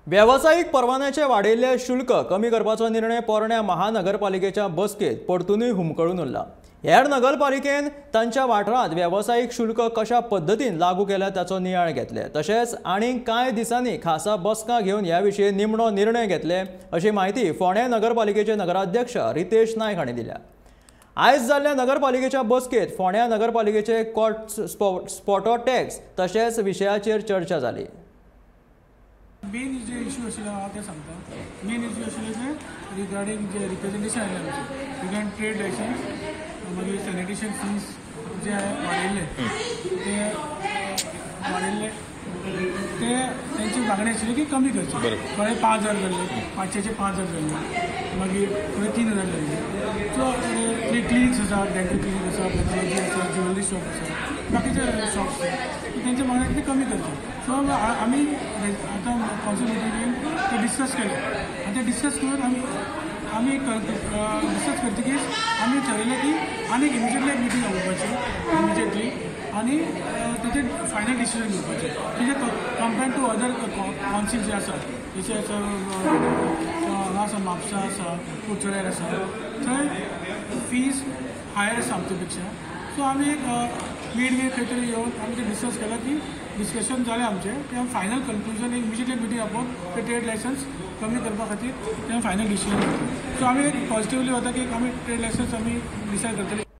व्यावसायिक परवान्याचे वाडयल्ले शुल्क कमी करपाचो निर्णय पोरण्या महानगरपालिकेच्या बसकेत परतूनय हुमकळून उरला। हेर नगरपालिकेन तांच्या वाठारांत व्यावसायिक शुल्क कशा पद्धतीन लागू केल्या ताचो नियाळ घेतले। तशेंच आनीक कांय दिसांनी खासा बसका घेवन ह्या विशीं निमणो निर्णय घेतले अशी माहिती फोंडें नगरपालिकेचे नगराध्यक्ष रितेश नायक हांणी दिल्या। आयज जाल्ल्या नगरपालिकेच्या बसकेत फोंड्या नगरपालिकेचे कॉट स्पॉटो टॅक्स तशेंच विशयाचेर चर्चा जाली। मेन जे इश्यू आशिल्लो हांव ते सांगता। मेन इश्यू आशिल्लो ते रिगार्डींग जे रिप्रेजेंटेशन आयलें आमचें रिगार्डींग ट्रेड लायसन्स मागीर सॅनिटेशन फीज जे वाडयल्ले ते तेंची मागणी आशिल्ली की कमी करचे। थोडे 5,000 जाल्ले, 500चे 5,000 जाल्ले, मागीर थोडे 3,000 जाल्ले। सो क्लिनिक्स आसा, डेंटल क्लिनिक आसा, पेथॉलॉजी आसा, ज्वेलरी शॉप आसा, बाकीचे शॉप्स तेंचे मागणी ते कमी करचे। सो आमी आतां कावन्सील मिटिंगेन ते डिस्कस केले आनी ते डिस्कस करून आमी डिस्कस करतकीच आमी ठरयलें की आनीक इमिजिएटली एक मिटींग घेवपाची इमिजिएटली आनी तेजे फायनल डिसिजन घेवपाचें। तेजे कंपेर्ड टू अदर कावन्सील जे आसा जशें हांगा आसा म्हापसा आसा, कुडचड्यार आसा, थंय फीज हायर आसा आमचे पेक्षा। सो आमी एक मीड खंय तरी येवन आमी ते डिस्कस केलां की डिस्कशन जालें आमचें ते फायनल कन्क्लुजन एक इमिजिएटली मिटींग आपोवन ते ट्रेड लायसन्स कमी करपा खातीर ते फायनल डिसिजन घेतलें। सो आमी पॉजिटिवली वता की आमी ट्रेड लायसन्स आमी डिसायड करतले।